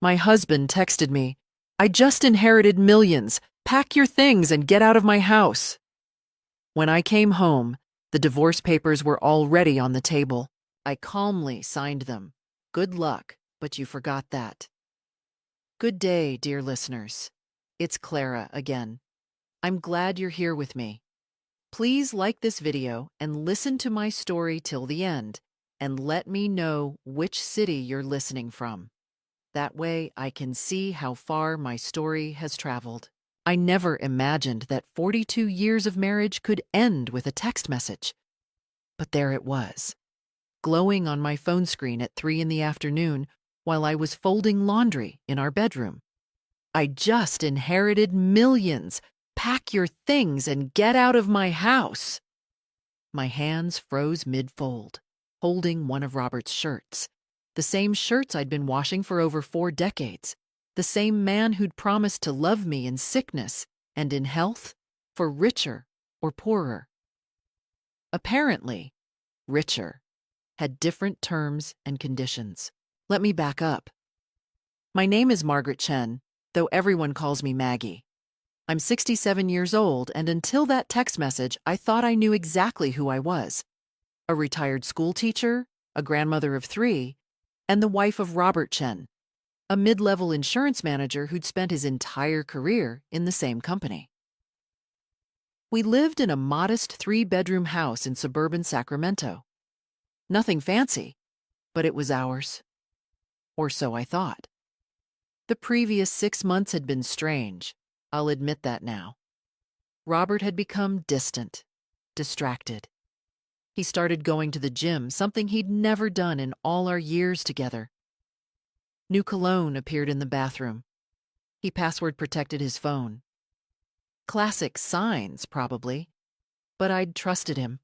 My husband texted me, "I just inherited millions. Pack your things and get out of my house." When I came home, the divorce papers were already on the table. I calmly signed them. Good luck, but you forgot that. Good day, dear listeners. It's Clara again. I'm glad you're here with me. Please like this video and listen to my story till the end, and let me know which city you're listening from. That way I can see how far my story has traveled. I never imagined that 42 years of marriage could end with a text message. But there it was, glowing on my phone screen at 3 in the afternoon while I was folding laundry in our bedroom. "I just inherited millions. Pack your things and get out of my house." My hands froze mid-fold, holding one of Robert's shirts. The same shirts I'd been washing for over 4 decades. The same man who'd promised to love me in sickness and in health, for richer or poorer. Apparently, richer had different terms and conditions. Let me back up. My name is Margaret Chen, though everyone calls me Maggie. I'm 67 years old, and until that text message, I thought I knew exactly who I was. A retired school teacher, a grandmother of 3, and the wife of Robert Chen, a mid-level insurance manager who'd spent his entire career in the same company. We lived in a modest 3-bedroom house in suburban Sacramento. Nothing fancy, but it was ours. Or so I thought. The previous 6 months had been strange. I'll admit that now. Robert had become distant, distracted. He started going to the gym, something he'd never done in all our years together. New cologne appeared in the bathroom. He password protected his phone. Classic signs, probably. But I'd trusted him.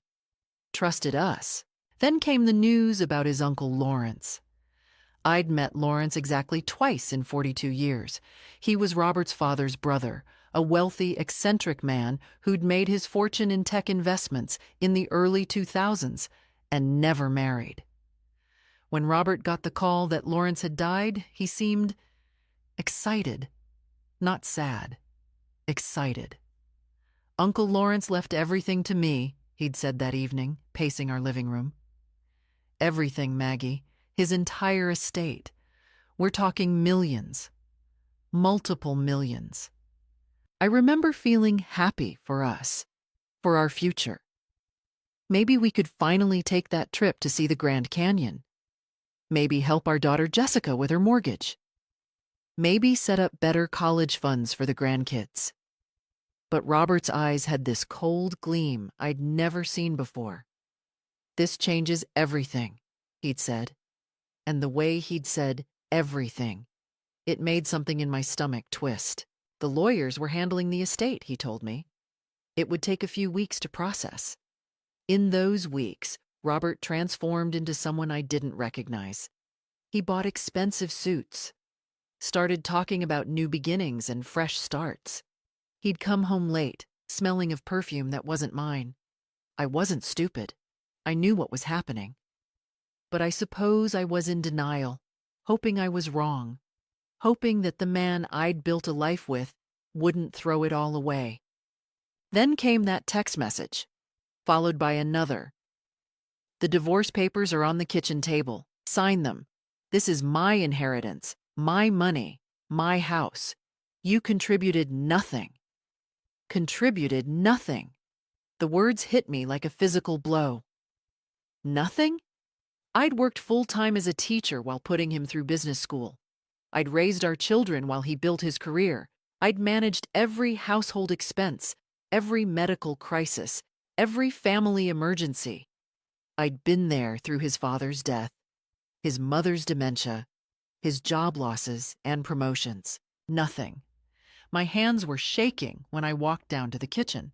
Trusted us. Then came the news about his uncle Lawrence. I'd met Lawrence exactly twice in 42 years. He was Robert's father's brother, a wealthy, eccentric man who'd made his fortune in tech investments in the early 2000s and never married. When Robert got the call that Lawrence had died, he seemed excited. Not sad. Excited. "Uncle Lawrence left everything to me," he'd said that evening, pacing our living room. "Everything, Maggie. His entire estate. We're talking millions. Multiple millions." I remember feeling happy for us, for our future. Maybe we could finally take that trip to see the Grand Canyon. Maybe help our daughter Jessica with her mortgage. Maybe set up better college funds for the grandkids. But Robert's eyes had this cold gleam I'd never seen before. "This changes everything," he'd said. And the way he'd said everything, it made something in my stomach twist. The lawyers were handling the estate, he told me. It would take a few weeks to process. In those weeks, Robert transformed into someone I didn't recognize. He bought expensive suits, started talking about new beginnings and fresh starts. He'd come home late, smelling of perfume that wasn't mine. I wasn't stupid. I knew what was happening. But I suppose I was in denial, hoping I was wrong, hoping that the man I'd built a life with wouldn't throw it all away. Then came that text message, followed by another. "The divorce papers are on the kitchen table. Sign them. This is my inheritance, my money, my house. You contributed nothing." Contributed nothing. The words hit me like a physical blow. Nothing? I'd worked full-time as a teacher while putting him through business school. I'd raised our children while he built his career. I'd managed every household expense, every medical crisis, every family emergency. I'd been there through his father's death, his mother's dementia, his job losses and promotions. Nothing. My hands were shaking when I walked down to the kitchen.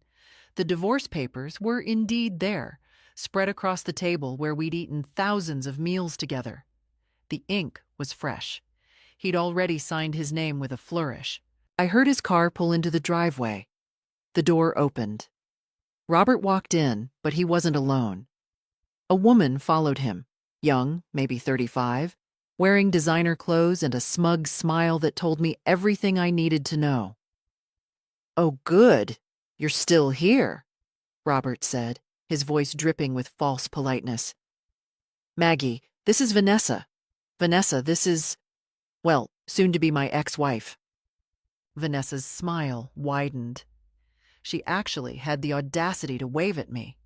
The divorce papers were indeed there, spread across the table where we'd eaten thousands of meals together. The ink was fresh. He'd already signed his name with a flourish. I heard his car pull into the driveway. The door opened. Robert walked in, but he wasn't alone. A woman followed him, young, maybe 35, wearing designer clothes and a smug smile that told me everything I needed to know. "Oh, good. You're still here," Robert said, his voice dripping with false politeness. "Maggie, this is Vanessa. Vanessa, this is, well, soon to be my ex-wife." Vanessa's smile widened. She actually had the audacity to wave at me.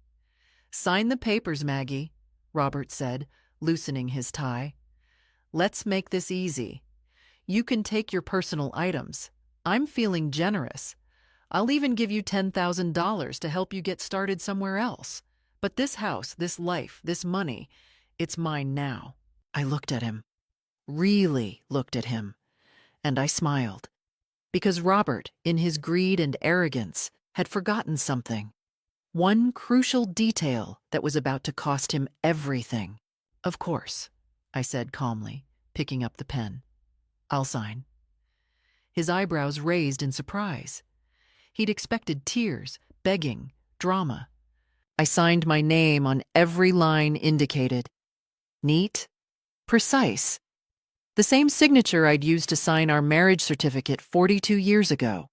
"Sign the papers, Maggie," Robert said, loosening his tie. "Let's make this easy. You can take your personal items. I'm feeling generous. I'll even give you $10,000 to help you get started somewhere else. But this house, this life, this money, it's mine now." I looked at him, really looked at him, and I smiled. Because Robert, in his greed and arrogance, had forgotten something. One crucial detail that was about to cost him everything. "Of course," I said calmly, picking up the pen. "I'll sign." His eyebrows raised in surprise. He'd expected tears, begging, drama. I signed my name on every line indicated. Neat, precise. The same signature I'd used to sign our marriage certificate 42 years ago.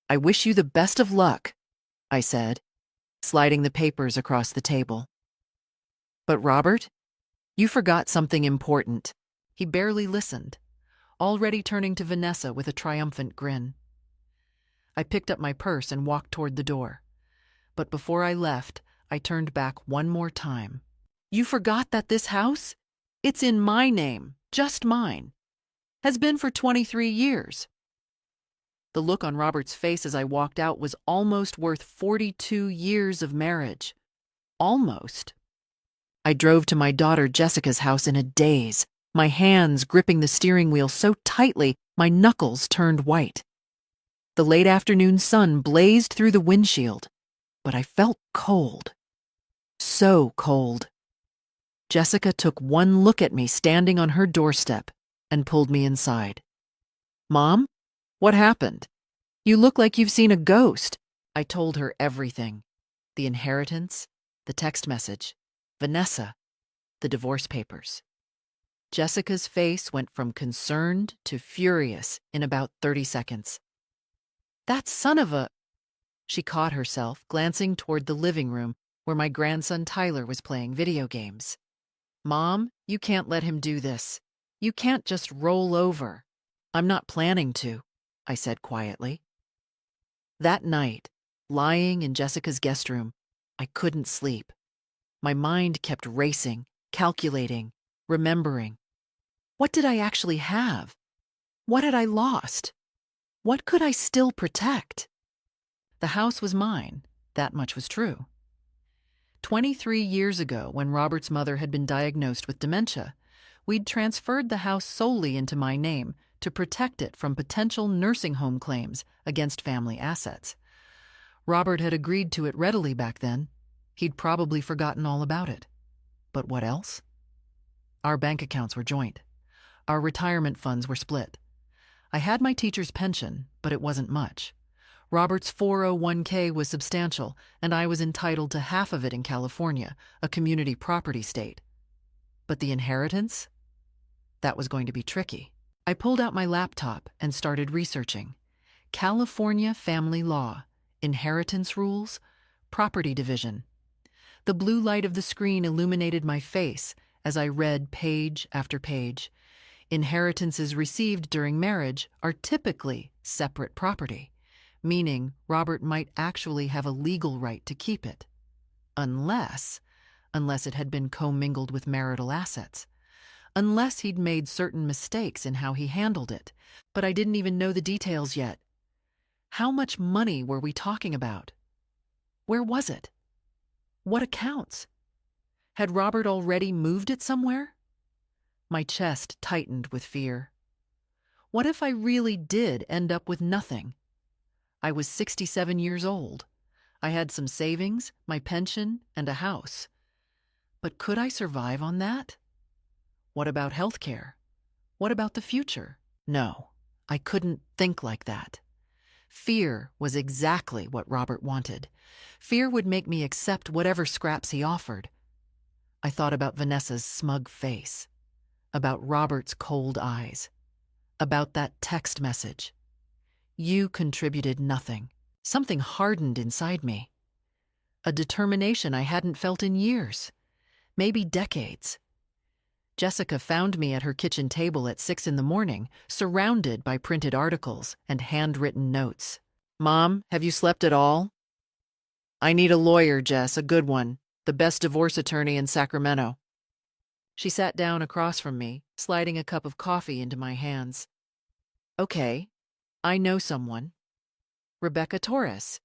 "I wish you the best of luck," I said, sliding the papers across the table. "But Robert, you forgot something important." He barely listened, already turning to Vanessa with a triumphant grin. I picked up my purse and walked toward the door. But before I left, I turned back one more time. "You forgot that this house? It's in my name, just mine. Has been for 23 years. The look on Robert's face as I walked out was almost worth 42 years of marriage. Almost. I drove to my daughter Jessica's house in a daze, my hands gripping the steering wheel so tightly my knuckles turned white. The late afternoon sun blazed through the windshield, but I felt cold. So cold. Jessica took one look at me standing on her doorstep and pulled me inside. "Mom, what happened? You look like you've seen a ghost." I told her everything. The inheritance, the text message, Vanessa, the divorce papers. Jessica's face went from concerned to furious in about 30 seconds. "That son of a—" She caught herself, glancing toward the living room where my grandson Tyler was playing video games. "Mom, you can't let him do this. You can't just roll over." "I'm not planning to," I said quietly. That night, lying in Jessica's guest room, I couldn't sleep. My mind kept racing, calculating, remembering. What did I actually have? What had I lost? What could I still protect? The house was mine. That much was true. 23 years ago, when Robert's mother had been diagnosed with dementia, we'd transferred the house solely into my name to protect it from potential nursing home claims against family assets. Robert had agreed to it readily back then. He'd probably forgotten all about it. But what else? Our bank accounts were joint. Our retirement funds were split. I had my teacher's pension, but it wasn't much. Robert's 401k was substantial, and I was entitled to half of it in California, a community property state. But the inheritance? That was going to be tricky. I pulled out my laptop and started researching. California family law, inheritance rules, property division. The blue light of the screen illuminated my face as I read page after page. Inheritances received during marriage are typically separate property, meaning Robert might actually have a legal right to keep it. Unless it had been commingled with marital assets. Unless he'd made certain mistakes in how he handled it. But I didn't even know the details yet. How much money were we talking about? Where was it? What accounts? Had Robert already moved it somewhere? My chest tightened with fear. What if I really did end up with nothing? I was 67 years old. I had some savings, my pension, and a house. But could I survive on that? What about health care? What about the future? No, I couldn't think like that. Fear was exactly what Robert wanted. Fear would make me accept whatever scraps he offered. I thought about Vanessa's smug face. about Robert's cold eyes, about that text message. You contributed nothing. Something hardened inside me. A determination I hadn't felt in years, maybe decades. Jessica found me at her kitchen table at 6 in the morning, surrounded by printed articles and handwritten notes. "Mom, have you slept at all?" "I need a lawyer, Jess, a good one, the best divorce attorney in Sacramento." She sat down across from me, sliding a cup of coffee into my hands. "Okay, I know someone. Rebecca Torres.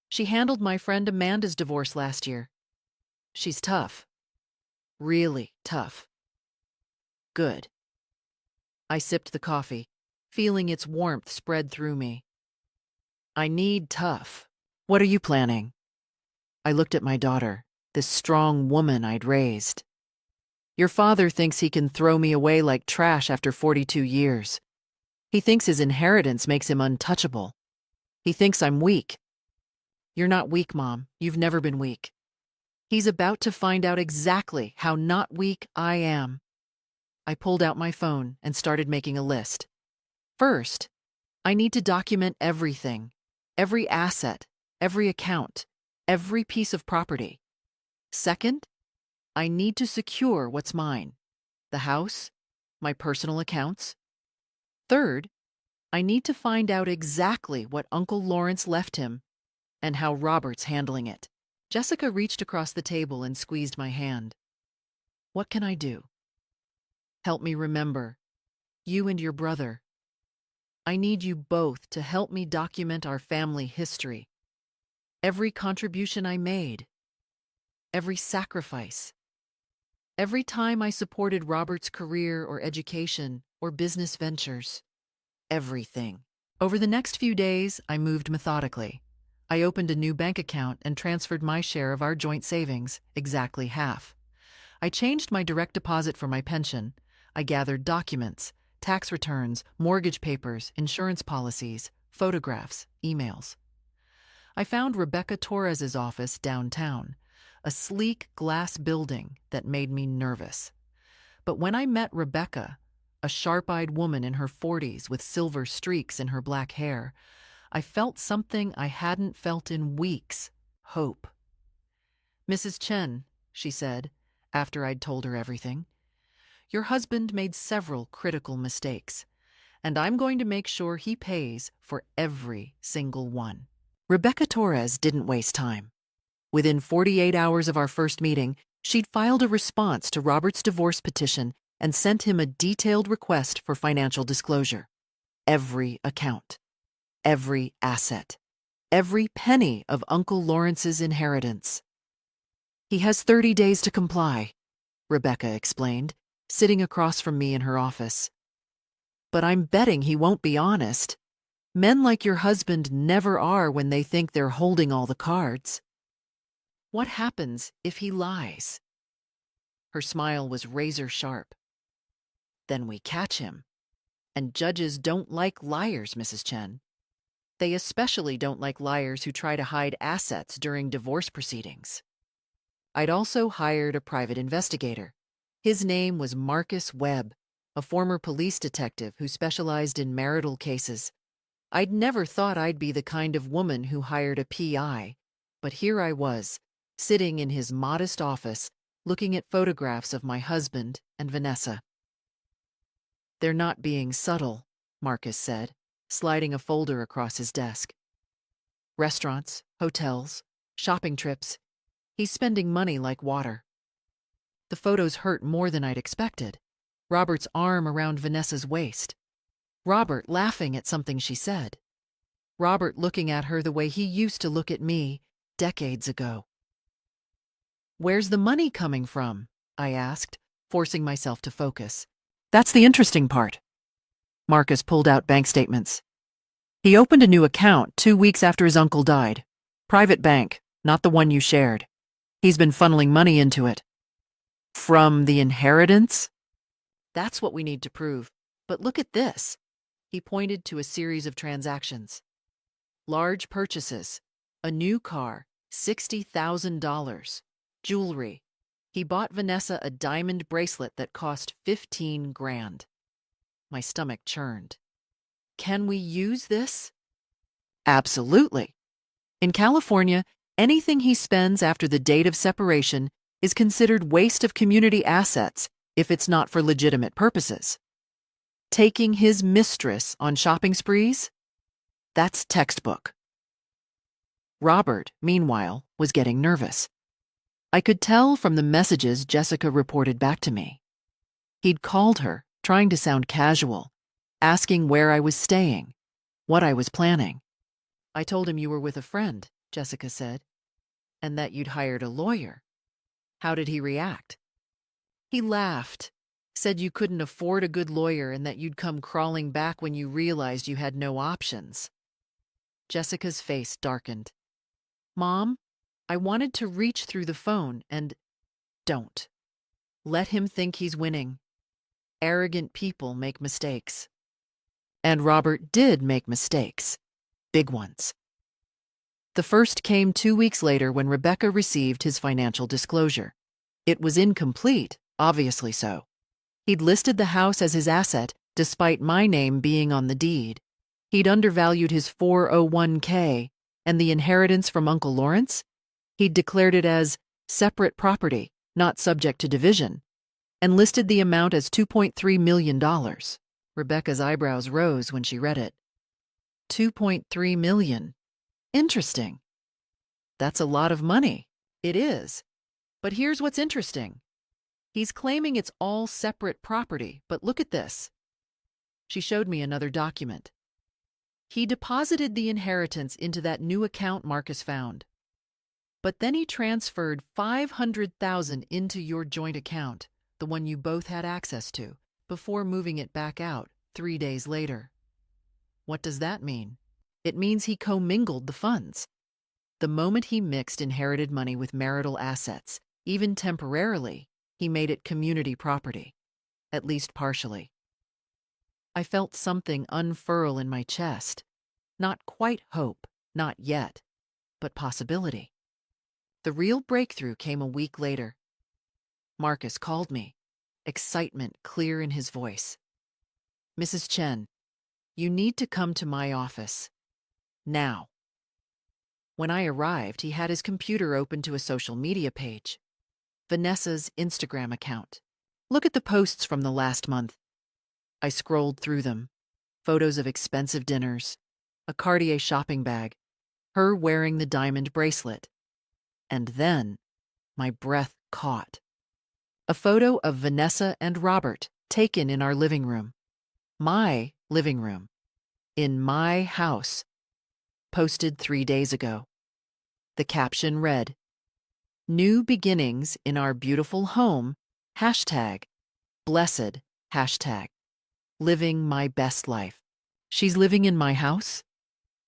She handled my friend Amanda's divorce last year. She's tough. Really tough." "Good." I sipped the coffee, feeling its warmth spread through me. "I need tough. What are you planning?" I looked at my daughter, this strong woman I'd raised. "Your father thinks he can throw me away like trash after 42 years. He thinks his inheritance makes him untouchable. He thinks I'm weak." "You're not weak, Mom. You've never been weak. He's about to find out exactly how not weak I am." I pulled out my phone and started making a list. First, I need to document everything, every asset, every account, every piece of property. Second, I need to secure what's mine, the house, my personal accounts. Third, I need to find out exactly what Uncle Lawrence left him and how Robert's handling it. Jessica reached across the table and squeezed my hand. "What can I do?" "Help me remember. You and your brother. I need you both to help me document our family history. Every contribution I made. Every sacrifice. Every time I supported Robert's career or education or business ventures. Everything." Over the next few days, I moved methodically. I opened a new bank account and transferred my share of our joint savings, exactly half. I changed my direct deposit for my pension. I gathered documents, tax returns, mortgage papers, insurance policies, photographs, emails. I found Rebecca Torres's office downtown, a sleek glass building that made me nervous. But when I met Rebecca, a sharp-eyed woman in her 40s with silver streaks in her black hair, I felt something I hadn't felt in weeks: hope. "Mrs. Chen," she said, after I'd told her everything, "your husband made several critical mistakes, and I'm going to make sure he pays for every single one." Rebecca Torres didn't waste time. Within 48 hours of our first meeting, she'd filed a response to Robert's divorce petition and sent him a detailed request for financial disclosure. Every account, every asset, every penny of Uncle Lawrence's inheritance. "He has 30 days to comply," Rebecca explained, sitting across from me in her office. "But I'm betting he won't be honest. Men like your husband never are when they think they're holding all the cards." "What happens if he lies?" Her smile was razor sharp. "Then we catch him. And judges don't like liars, Mrs. Chen. They especially don't like liars who try to hide assets during divorce proceedings." I'd also hired a private investigator. His name was Marcus Webb, a former police detective who specialized in marital cases. I'd never thought I'd be the kind of woman who hired a PI, but here I was, sitting in his modest office, looking at photographs of my husband and Vanessa. "They're not being subtle," Marcus said, sliding a folder across his desk. "Restaurants, hotels, shopping trips. He's spending money like water." The photos hurt more than I'd expected. Robert's arm around Vanessa's waist. Robert laughing at something she said. Robert looking at her the way he used to look at me decades ago. "Where's the money coming from?" I asked, forcing myself to focus. "That's the interesting part." Marcus pulled out bank statements. "He opened a new account 2 weeks after his uncle died. Private bank, not the one you shared. He's been funneling money into it." "From the inheritance?" "That's what we need to prove. But look at this." He pointed to a series of transactions. Large purchases, a new car, $60,000, jewelry, He bought Vanessa a diamond bracelet that cost 15 grand. My stomach churned. Can we use this? Absolutely. In California, anything he spends after the date of separation is considered waste of community assets if it's not for legitimate purposes. Taking his mistress on shopping sprees? That's textbook. Robert, meanwhile, was getting nervous. I could tell from the messages Jessica reported back to me. He'd called her, trying to sound casual, asking where I was staying, what I was planning. I told him you were with a friend, Jessica said, and that you'd hired a lawyer. How did he react? He laughed, said you couldn't afford a good lawyer and that you'd come crawling back when you realized you had no options. Jessica's face darkened. Mom, I wanted to reach through the phone and... Don't. Let him think he's winning. Arrogant people make mistakes. And Robert did make mistakes. Big ones. The first came 2 weeks later when Rebecca received his financial disclosure. It was incomplete, obviously so. He'd listed the house as his asset despite my name being on the deed. He'd undervalued his 401k and the inheritance from Uncle Lawrence. He'd declared it as separate property, not subject to division, and listed the amount as $2.3 million. Rebecca's eyebrows rose when she read it. $2.3 million. Interesting. That's a lot of money. It is. But here's what's interesting. He's claiming it's all separate property, but look at this. She showed me another document. He deposited the inheritance into that new account Marcus found. But then he transferred $500,000 into your joint account, the one you both had access to, before moving it back out 3 days later. What does that mean? It means he commingled the funds. The moment he mixed inherited money with marital assets, even temporarily, he made it community property, at least partially. I felt something unfurl in my chest. Not quite hope, not yet, but possibility. The real breakthrough came a week later. Marcus called me, excitement clear in his voice. Mrs. Chen, you need to come to my office. Now. When I arrived, he had his computer open to a social media page. Vanessa's Instagram account. Look at the posts from the last month. I scrolled through them. Photos of expensive dinners, a Cartier shopping bag, her wearing the diamond bracelet. And then, my breath caught. A photo of Vanessa and Robert taken in our living room. My living room. In my house. Posted 3 days ago. The caption read, New beginnings in our beautiful home, #blessed, living my best life. She's living in my house?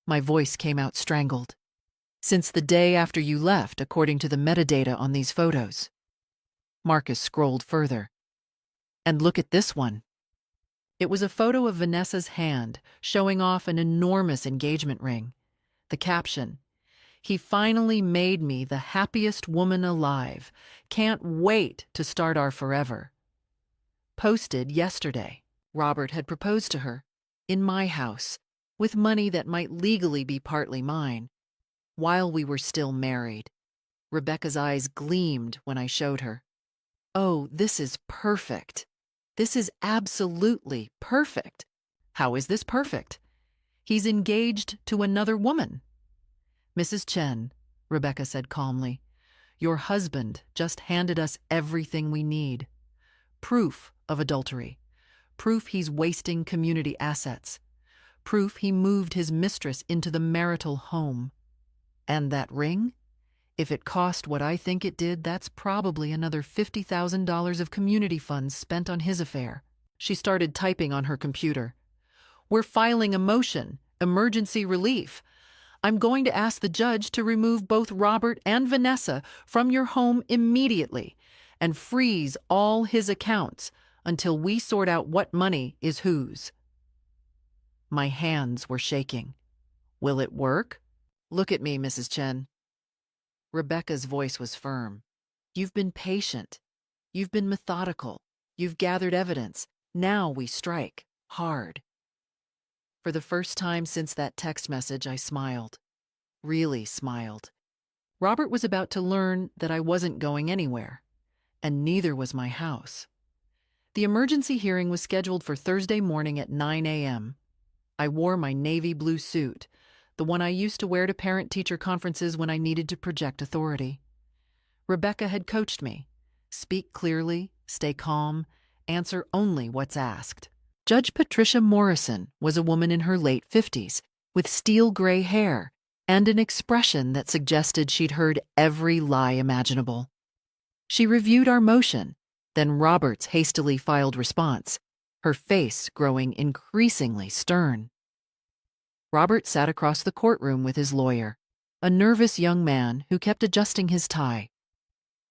My voice came out strangled. Since the day after you left, according to the metadata on these photos. Marcus scrolled further. And look at this one. It was a photo of Vanessa's hand, showing off an enormous engagement ring. The caption, He finally made me the happiest woman alive. Can't wait to start our forever. Posted yesterday. Robert had proposed to her, in my house, with money that might legally be partly mine, while we were still married. Rebecca's eyes gleamed when I showed her. Oh, this is perfect. This is absolutely perfect. How is this perfect? He's engaged to another woman. Mrs. Chen, Rebecca said calmly, your husband just handed us everything we need. Proof of adultery. Proof he's wasting community assets. Proof he moved his mistress into the marital home. And that ring? If it cost what I think it did, that's probably another $50,000 of community funds spent on his affair. She started typing on her computer. We're filing a motion, emergency relief. I'm going to ask the judge to remove both Robert and Vanessa from your home immediately and freeze all his accounts until we sort out what money is whose. My hands were shaking. Will it work? Look at me, Mrs. Chen. Rebecca's voice was firm. You've been patient. You've been methodical. You've gathered evidence. Now we strike. Hard. For the first time since that text message, I smiled. Really smiled. Robert was about to learn that I wasn't going anywhere, and neither was my house. The emergency hearing was scheduled for Thursday morning at 9 a.m. I wore my navy blue suit, the one I used to wear to parent-teacher conferences when I needed to project authority. Rebecca had coached me. Speak clearly, stay calm, answer only what's asked. Judge Patricia Morrison was a woman in her late 50s, with steel gray hair and an expression that suggested she'd heard every lie imaginable. She reviewed our motion, then Robert's hastily filed response, her face growing increasingly stern. Robert sat across the courtroom with his lawyer, a nervous young man who kept adjusting his tie.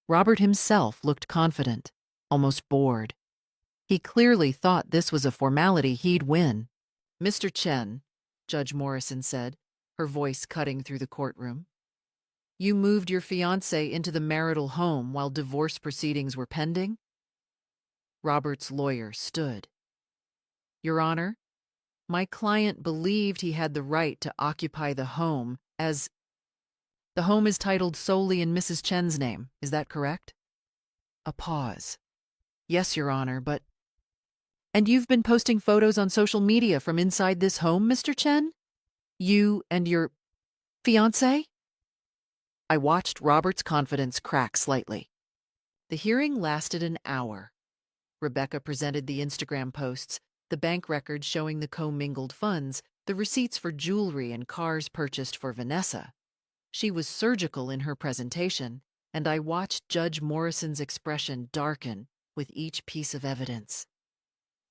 Robert himself looked confident, almost bored. He clearly thought this was a formality he'd win. "Mr. Chen," Judge Morrison said, her voice cutting through the courtroom, "you moved your fiancé into the marital home while divorce proceedings were pending?" Robert's lawyer stood. "Your Honor, my client believed he had the right to occupy the home as the home is titled solely in Mrs. Chen's name, is that correct?" A pause. "Yes, Your Honor, but—" "And you've been posting photos on social media from inside this home, Mr. Chen? You and your fiancé?" I watched Robert's confidence crack slightly. The hearing lasted an hour. Rebecca presented the Instagram posts, the bank records showing the commingled funds, the receipts for jewelry and cars purchased for Vanessa. She was surgical in her presentation, and I watched Judge Morrison's expression darken with each piece of evidence.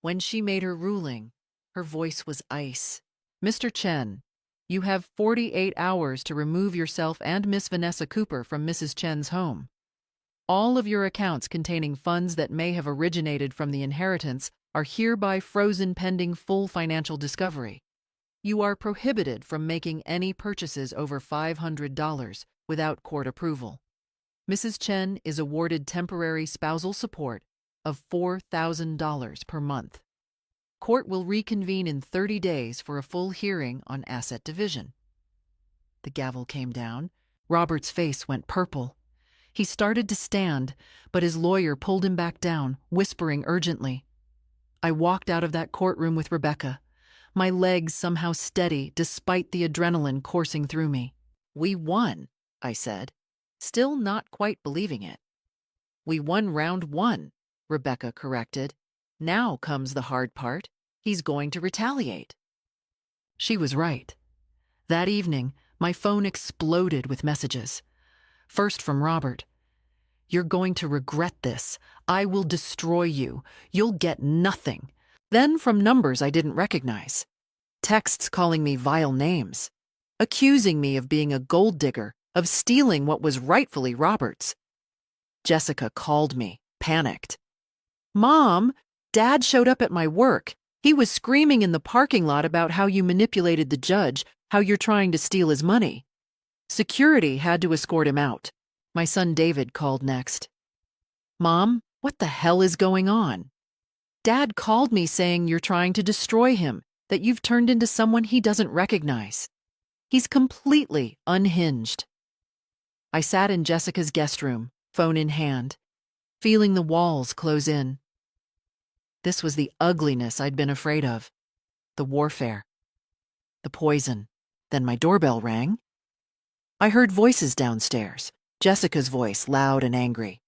When she made her ruling, her voice was ice. "Mr. Chen, you have 48 hours to remove yourself and Miss Vanessa Cooper from Mrs. Chen's home. All of your accounts containing funds that may have originated from the inheritance are hereby frozen pending full financial discovery. You are prohibited from making any purchases over $500 without court approval. Mrs. Chen is awarded temporary spousal support of $4,000 per month. Court will reconvene in 30 days for a full hearing on asset division." The gavel came down. Robert's face went purple. He started to stand, but his lawyer pulled him back down, whispering urgently. I walked out of that courtroom with Rebecca, my legs somehow steady despite the adrenaline coursing through me. "We won," I said, still not quite believing it. "We won round 1, Rebecca corrected. "Now comes the hard part. He's going to retaliate." She was right. That evening, my phone exploded with messages. First from Robert. "You're going to regret this. I will destroy you. You'll get nothing." Then from numbers I didn't recognize. Texts calling me vile names, accusing me of being a gold digger, of stealing what was rightfully Robert's. Jessica called me, panicked. "Mom, Dad showed up at my work. He was screaming in the parking lot about how you manipulated the judge, how you're trying to steal his money. Security had to escort him out." My son David called next. "Mom, what the hell is going on? Dad called me saying you're trying to destroy him, that you've turned into someone he doesn't recognize. He's completely unhinged." I sat in Jessica's guest room, phone in hand, feeling the walls close in. This was the ugliness I'd been afraid of. The warfare. The poison. Then my doorbell rang. I heard voices downstairs, Jessica's voice loud and angry.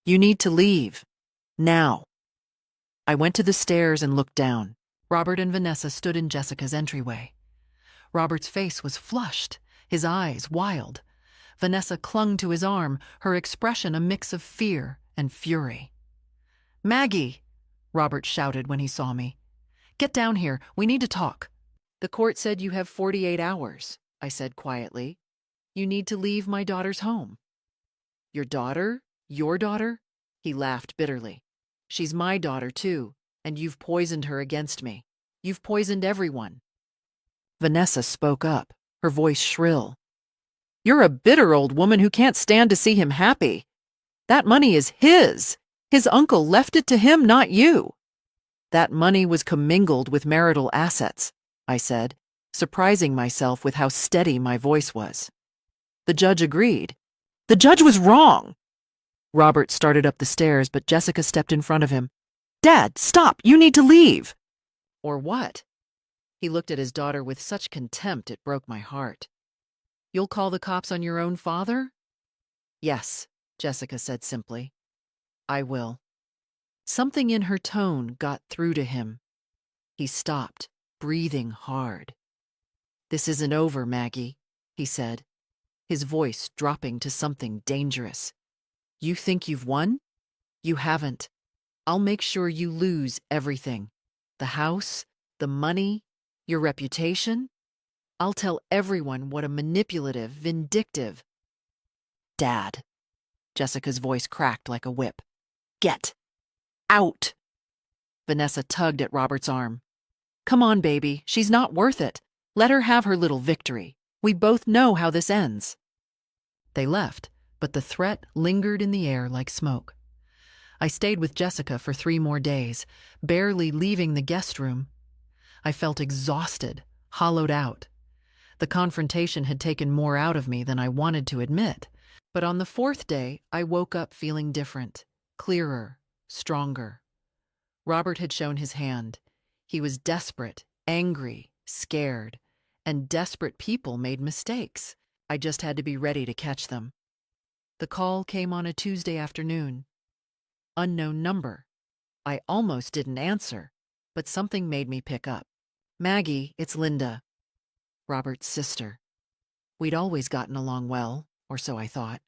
"You need to leave. Now." I went to the stairs and looked down. Robert and Vanessa stood in Jessica's entryway. Robert's face was flushed, his eyes wild. Vanessa clung to his arm, her expression a mix of fear and fury. "Maggie," Robert shouted when he saw me. "Get down here. We need to talk." "The court said you have 48 hours, I said quietly. "You need to leave my daughter's home." "Your daughter? Your daughter?" He laughed bitterly. "She's my daughter, too, and you've poisoned her against me. You've poisoned everyone." Vanessa spoke up, her voice shrill. "You're a bitter old woman who can't stand to see him happy." That money is his. His uncle left it to him, not you. That money was commingled with marital assets, I said, surprising myself with how steady my voice was. The judge agreed. The judge was wrong. Robert started up the stairs, but Jessica stepped in front of him. Dad, stop! You need to leave! Or what? He looked at his daughter with such contempt it broke my heart. You'll call the cops on your own father? Yes, Jessica said simply. I will. Something in her tone got through to him. He stopped, breathing hard. This isn't over, Maggie, he said, his voice dropping to something dangerous. You think you've won? You haven't. I'll make sure you lose everything. The house, the money, your reputation. I'll tell everyone what a manipulative, vindictive... Dad. Jessica's voice cracked like a whip. Get out. Vanessa tugged at Robert's arm. Come on, baby. She's not worth it. Let her have her little victory. We both know how this ends. They left, but the threat lingered in the air like smoke. I stayed with Jessica for 3 more days, barely leaving the guest room. I felt exhausted, hollowed out. The confrontation had taken more out of me than I wanted to admit, but on the 4th day, I woke up feeling different, clearer, stronger. Robert had shown his hand. He was desperate, angry, scared, and desperate people made mistakes. I just had to be ready to catch them. The call came on a Tuesday afternoon. Unknown number. I almost didn't answer, but something made me pick up. Maggie, it's Linda. Robert's sister. We'd always gotten along well, or so I thought.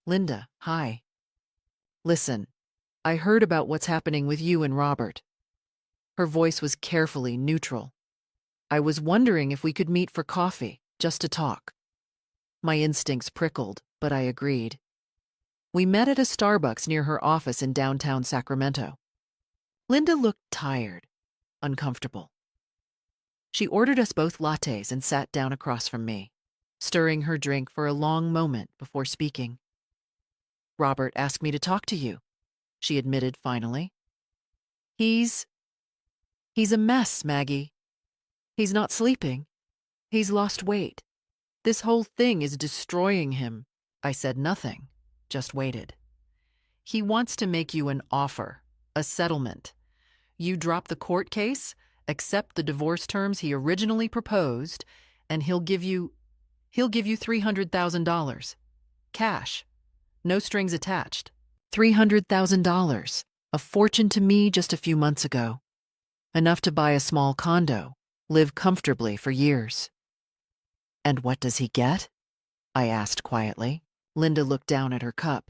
Linda, hi. Listen, I heard about what's happening with you and Robert. Her voice was carefully neutral. I was wondering if we could meet for coffee, just to talk. My instincts prickled, but I agreed. We met at a Starbucks near her office in downtown Sacramento. Linda looked tired, uncomfortable. She ordered us both lattes and sat down across from me, stirring her drink for a long moment before speaking. Robert asked me to talk to you, she admitted finally. He's a mess, Maggie. He's not sleeping. He's lost weight. This whole thing is destroying him. I said nothing, just waited. He wants to make you an offer, a settlement. You drop the court case, accept the divorce terms he originally proposed, and he'll give you $300,000. Cash. No strings attached. $300,000. A fortune to me just a few months ago. Enough to buy a small condo, live comfortably for years. And what does he get? I asked quietly. Linda looked down at her cup.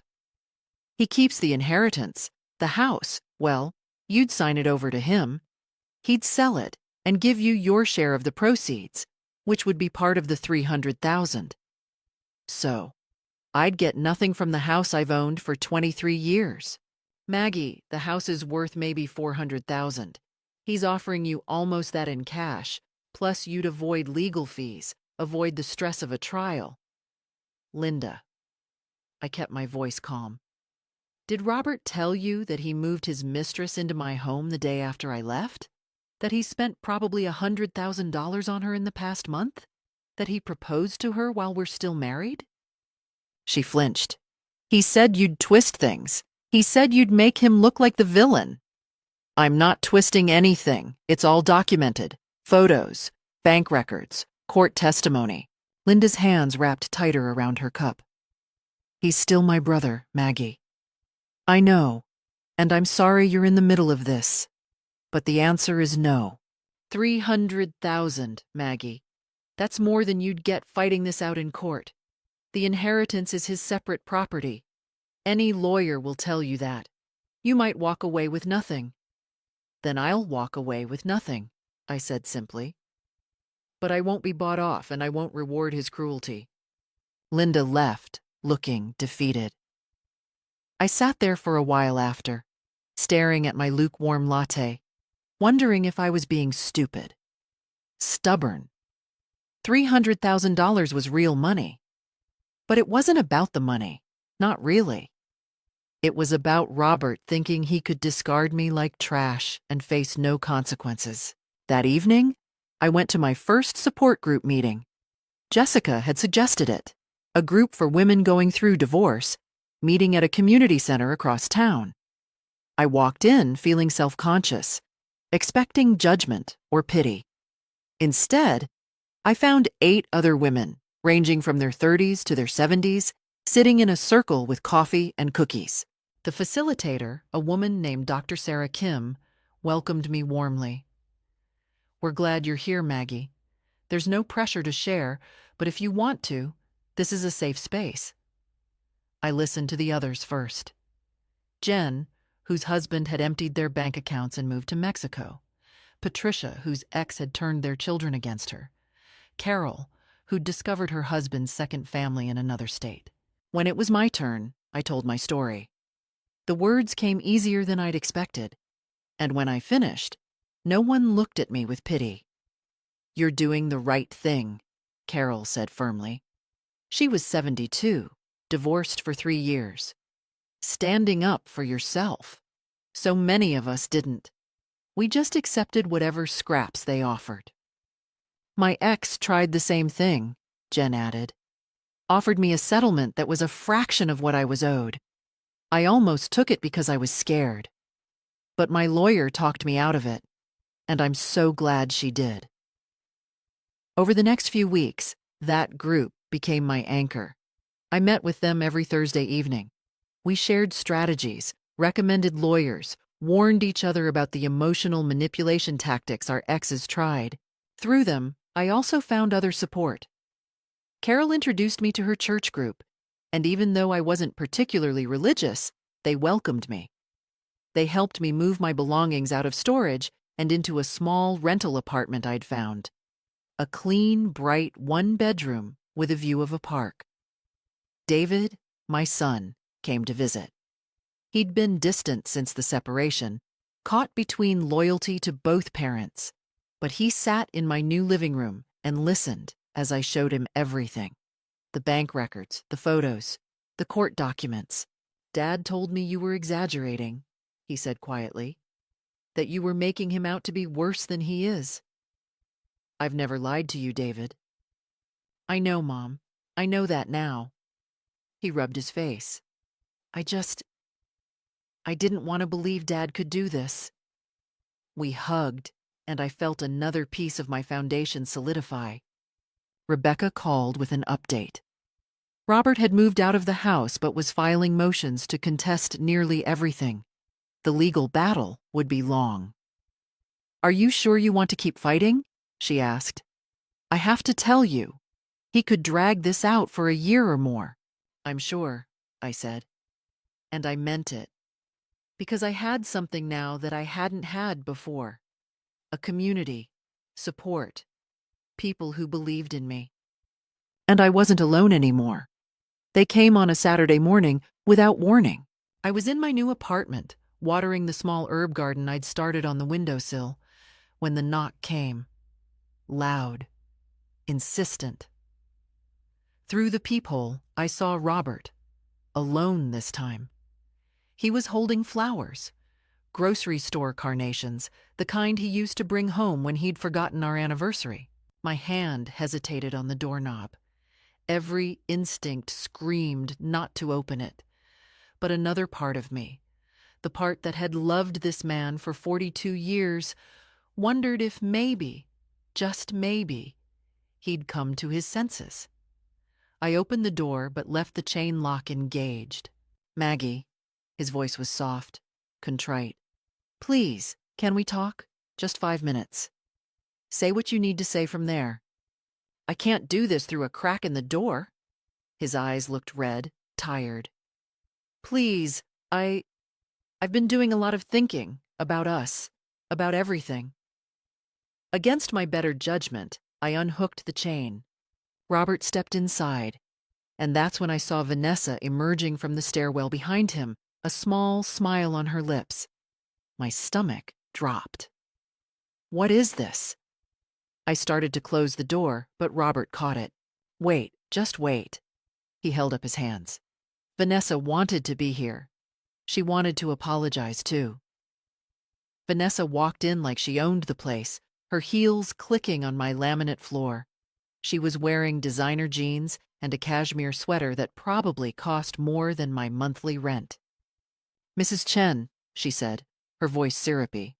He keeps the inheritance, the house. Well, you'd sign it over to him. He'd sell it and give you your share of the proceeds, which would be part of the $300,000. So, I'd get nothing from the house I've owned for 23 years. Maggie, the house is worth maybe $400,000. He's offering you almost that in cash, plus you'd avoid legal fees, avoid the stress of a trial. Linda. I kept my voice calm. Did Robert tell you that he moved his mistress into my home the day after I left? That he spent probably $100,000 on her in the past month? That he proposed to her while we're still married? She flinched. He said you'd twist things. He said you'd make him look like the villain. I'm not twisting anything. It's all documented. Photos, bank records, court testimony. Linda's hands wrapped tighter around her cup. He's still my brother, Maggie. I know, and I'm sorry you're in the middle of this. But the answer is no. $300,000, Maggie. That's more than you'd get fighting this out in court. The inheritance is his separate property. Any lawyer will tell you that. You might walk away with nothing. Then I'll walk away with nothing, I said simply. But I won't be bought off and I won't reward his cruelty. Linda left, looking defeated. I sat there for a while after, staring at my lukewarm latte, wondering if I was being stupid. Stubborn. $300,000 was real money. But it wasn't about the money. Not really. It was about Robert thinking he could discard me like trash and face no consequences. That evening, I went to my first support group meeting. Jessica had suggested it, a group for women going through divorce, meeting at a community center across town. I walked in feeling self-conscious, expecting judgment or pity. Instead, I found 8 other women, ranging from their 30s to their 70s, sitting in a circle with coffee and cookies. The facilitator, a woman named Dr. Sarah Kim, welcomed me warmly. "We're glad you're here, Maggie. There's no pressure to share, but if you want to, this is a safe space." I listened to the others first. Jen, whose husband had emptied their bank accounts and moved to Mexico. Patricia, whose ex had turned their children against her. Carol, who'd discovered her husband's second family in another state. When it was my turn, I told my story. The words came easier than I'd expected, and when I finished, no one looked at me with pity. "You're doing the right thing," Carol said firmly. She was 72, divorced for 3 years. Standing up for yourself. So many of us didn't. We just accepted whatever scraps they offered. "My ex tried the same thing," Jen added. "Offered me a settlement that was a fraction of what I was owed. I almost took it because I was scared. But my lawyer talked me out of it, and I'm so glad she did." Over the next few weeks, that group became my anchor. I met with them every Thursday evening. We shared strategies, recommended lawyers, warned each other about the emotional manipulation tactics our exes tried. Through them, I also found other support. Carol introduced me to her church group, and even though I wasn't particularly religious, they welcomed me. They helped me move my belongings out of storage and into a small rental apartment I'd found. A clean, bright 1-bedroom with a view of a park. David, my son, came to visit. He'd been distant since the separation, caught between loyalty to both parents, but he sat in my new living room and listened as I showed him everything. The bank records, the photos, the court documents. "Dad told me you were exaggerating," he said quietly, "that you were making him out to be worse than he is." "I've never lied to you, David." "I know, Mom. I know that now." He rubbed his face. I didn't want to believe Dad could do this." We hugged, and I felt another piece of my foundation solidify. Rebecca called with an update. Robert had moved out of the house but was filing motions to contest nearly everything. The legal battle would be long. "Are you sure you want to keep fighting?" she asked. "I have to tell you, he could drag this out for a year or more." "I'm sure," I said. And I meant it. Because I had something now that I hadn't had before. A community, support, people who believed in me. And I wasn't alone anymore. They came on a Saturday morning without warning. I was in my new apartment, watering the small herb garden I'd started on the windowsill, when the knock came. Loud, insistent. Through the peephole, I saw Robert, alone this time. He was holding flowers, grocery store carnations, the kind he used to bring home when he'd forgotten our anniversary. My hand hesitated on the doorknob. Every instinct screamed not to open it. But another part of me, the part that had loved this man for 42 years, wondered if maybe, just maybe, he'd come to his senses. I opened the door but left the chain lock engaged. "Maggie," his voice was soft, contrite. "Please, can we talk? Just 5 minutes. Say what you need to say from there. I can't do this through a crack in the door." His eyes looked red, tired. "Please, I've been doing a lot of thinking about us, about everything." Against my better judgment, I unhooked the chain. Robert stepped inside, and that's when I saw Vanessa emerging from the stairwell behind him, a small smile on her lips. My stomach dropped. "What is this?" I started to close the door, but Robert caught it. "Wait, just wait." He held up his hands. "Vanessa wanted to be here. She wanted to apologize, too. Vanessa walked in like she owned the place, her heels clicking on my laminate floor. She was wearing designer jeans and a cashmere sweater that probably cost more than my monthly rent. "Mrs. Chen," she said, her voice syrupy,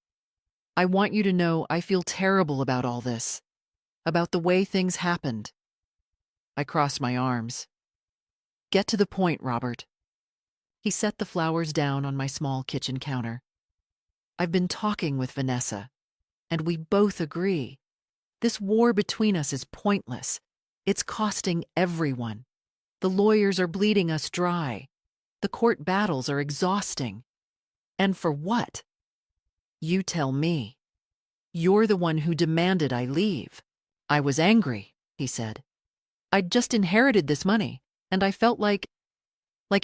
"I want you to know I feel terrible about all this, about the way things happened." I crossed my arms. "Get to the point, Robert." He set the flowers down on my small kitchen counter. "I've been talking with Vanessa, and we both agree. This war between us is pointless. It's costing everyone. The lawyers are bleeding us dry. The court battles are exhausting. And for what? You tell me. You're the one who demanded I leave." "I was angry," he said. "I'd just inherited this money, and I felt like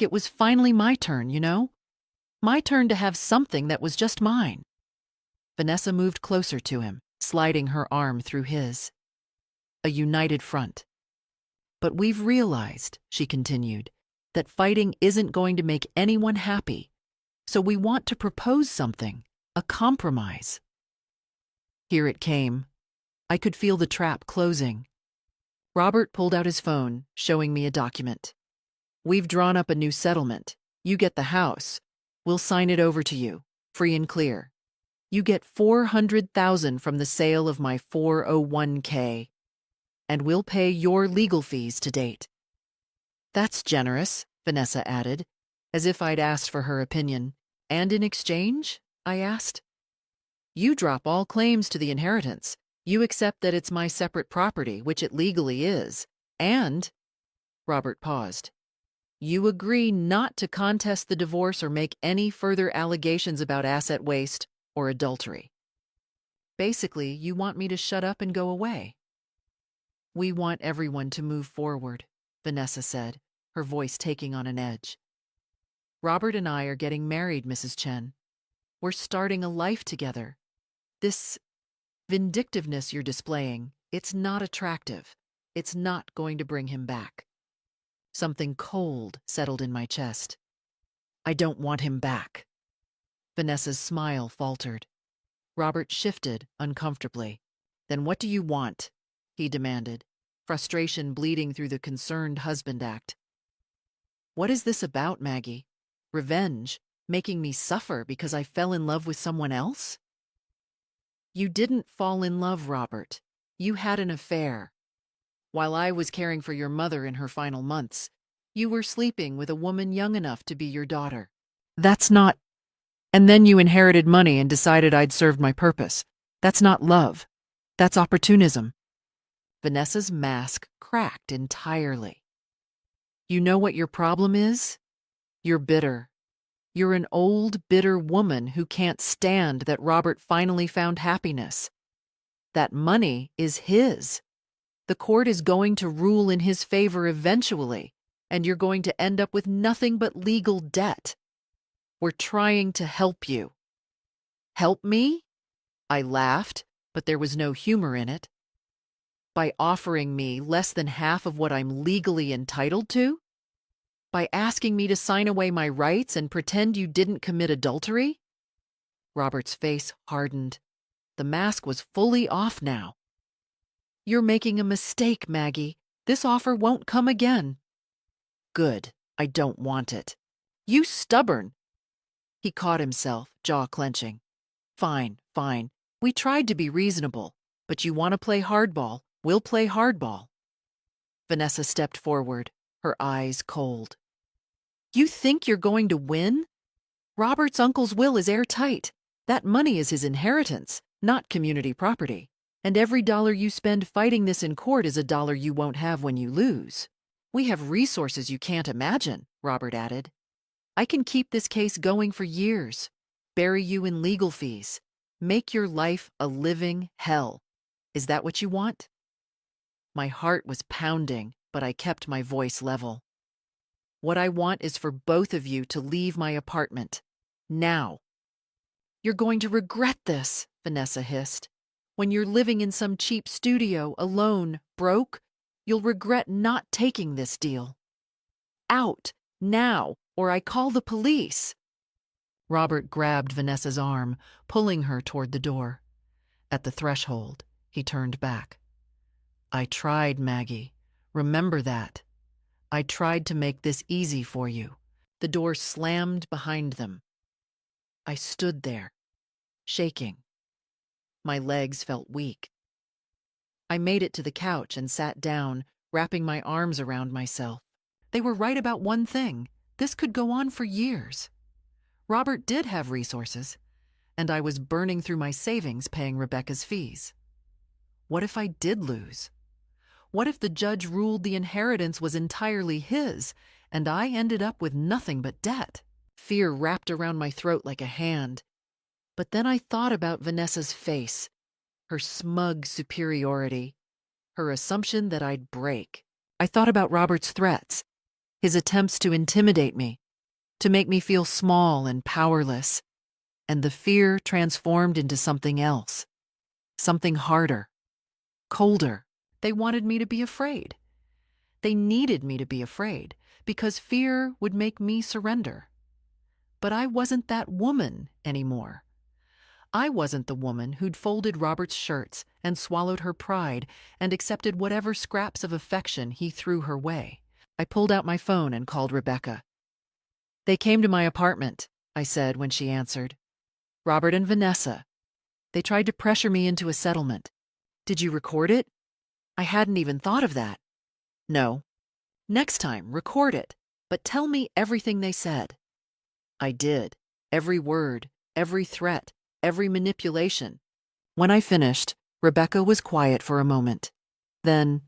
it was finally my turn, you know? My turn to have something that was just mine." Vanessa moved closer to him, sliding her arm through his. A united front. "But we've realized," she continued, "that fighting isn't going to make anyone happy. So we want to propose something, a compromise." Here it came. I could feel the trap closing. Robert pulled out his phone, showing me a document. "We've drawn up a new settlement. You get the house. We'll sign it over to you, free and clear. You get $400,000 from the sale of my 401k, and we'll pay your legal fees to date." "That's generous," Vanessa added, as if I'd asked for her opinion. "And in exchange?" I asked. "You drop all claims to the inheritance. You accept that it's my separate property, which it legally is. And," Robert paused, "you agree not to contest the divorce or make any further allegations about asset waste or adultery. Basically, you want me to shut up and go away." "We want everyone to move forward," Vanessa said, her voice taking on an edge. "Robert and I are getting married, Mrs. Chen. We're starting a life together. This vindictiveness you're displaying, it's not attractive. It's not going to bring him back." Something cold settled in my chest. "I don't want him back." Vanessa's smile faltered. Robert shifted uncomfortably. "Then what do you want?" he demanded, frustration bleeding through the concerned husband act. "What is this about, Maggie? Revenge? Making me suffer because I fell in love with someone else?" "You didn't fall in love, Robert. You had an affair. While I was caring for your mother in her final months, you were sleeping with a woman young enough to be your daughter. That's not... And then you inherited money and decided I'd served my purpose. That's not love. That's opportunism." Vanessa's mask cracked entirely. "You know what your problem is? You're bitter. You're an old, bitter woman who can't stand that Robert finally found happiness. That money is his. The court is going to rule in his favor eventually, and you're going to end up with nothing but legal debt. We're trying to help you." "Help me?" I laughed, but there was no humor in it. "By offering me less than half of what I'm legally entitled to? By asking me to sign away my rights and pretend you didn't commit adultery?" Robert's face hardened. The mask was fully off now. "You're making a mistake, Maggie. This offer won't come again." "Good. I don't want it." "You stubborn." He caught himself, jaw clenching. Fine. We tried to be reasonable, but you want to play hardball. We'll play hardball." Vanessa stepped forward, her eyes cold. "You think you're going to win? Robert's uncle's will is airtight. That money is his inheritance, not community property. And every dollar you spend fighting this in court is a dollar you won't have when you lose. We have resources you can't imagine," Robert added. "I can keep this case going for years, bury you in legal fees, make your life a living hell. Is that what you want?" My heart was pounding, but I kept my voice level. "What I want is for both of you to leave my apartment. Now." "You're going to regret this," Vanessa hissed. "When you're living in some cheap studio, alone, broke, you'll regret not taking this deal. Out, now, or I call the police." Robert grabbed Vanessa's arm, pulling her toward the door. At the threshold, he turned back. I tried, Maggie. Remember that. I tried to make this easy for you. The door slammed behind them. I stood there, shaking. My legs felt weak. I made it to the couch and sat down, wrapping my arms around myself. They were right about one thing. This could go on for years. Robert did have resources, and I was burning through my savings paying Rebecca's fees. What if I did lose? What if the judge ruled the inheritance was entirely his, and I ended up with nothing but debt? Fear wrapped around my throat like a hand. But then I thought about Vanessa's face, her smug superiority, her assumption that I'd break. I thought about Robert's threats, his attempts to intimidate me, to make me feel small and powerless, and the fear transformed into something else, something harder, colder. They wanted me to be afraid. They needed me to be afraid, because fear would make me surrender. But I wasn't that woman anymore. I wasn't the woman who'd folded Robert's shirts and swallowed her pride and accepted whatever scraps of affection he threw her way. I pulled out my phone and called Rebecca. They came to my apartment, I said when she answered. Robert and Vanessa. They tried to pressure me into a settlement. Did you record it? I hadn't even thought of that. No. Next time, record it, but tell me everything they said. I did. Every word, every threat, every manipulation. When I finished, Rebecca was quiet for a moment. Then,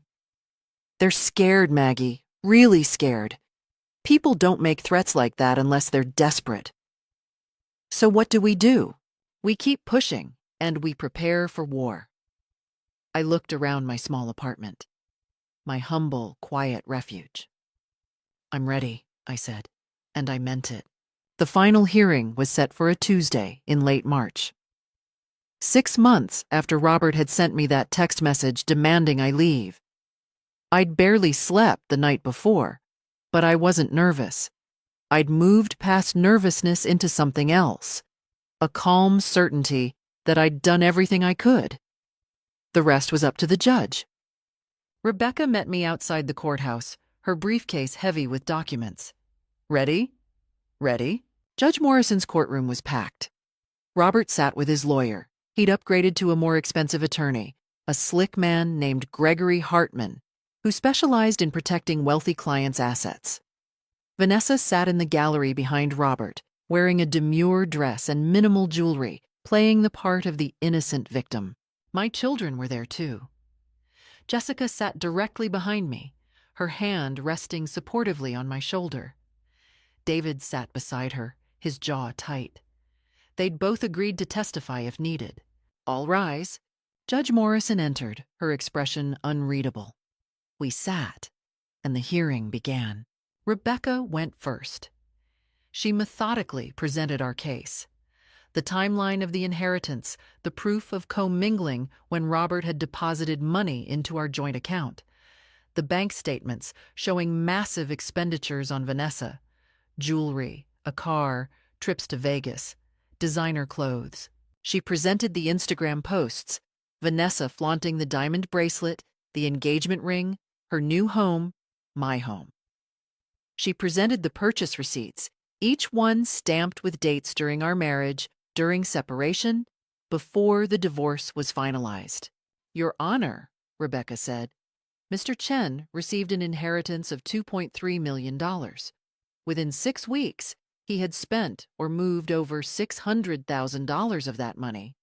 they're scared, Maggie, really scared. People don't make threats like that unless they're desperate. So what do? We keep pushing, and we prepare for war. I looked around my small apartment, my humble, quiet refuge. I'm ready, I said, and I meant it. The final hearing was set for a Tuesday in late March. 6 months after Robert had sent me that text message demanding I leave. I'd barely slept the night before, but I wasn't nervous. I'd moved past nervousness into something else, a calm certainty that I'd done everything I could. The rest was up to the judge. Rebecca met me outside the courthouse, her briefcase heavy with documents. Ready? Ready? Judge Morrison's courtroom was packed. Robert sat with his lawyer. He'd upgraded to a more expensive attorney, a slick man named Gregory Hartman, who specialized in protecting wealthy clients' assets. Vanessa sat in the gallery behind Robert, wearing a demure dress and minimal jewelry, playing the part of the innocent victim. My children were there too. Jessica sat directly behind me, her hand resting supportively on my shoulder. David sat beside her, his jaw tight. They'd both agreed to testify if needed. All rise. Judge Morrison entered, her expression unreadable. We sat, and the hearing began. Rebecca went first. She methodically presented our case. The timeline of the inheritance, the proof of commingling when Robert had deposited money into our joint account, the bank statements showing massive expenditures on Vanessa, jewelry, a car, trips to Vegas, designer clothes. She presented the Instagram posts, Vanessa flaunting the diamond bracelet, the engagement ring, her new home, my home. She presented the purchase receipts, each one stamped with dates during our marriage, during separation, before the divorce was finalized. Your Honor, Rebecca said, Mr. Chen received an inheritance of $2.3 million. Within 6 weeks, he had spent or moved over $600,000 of that money.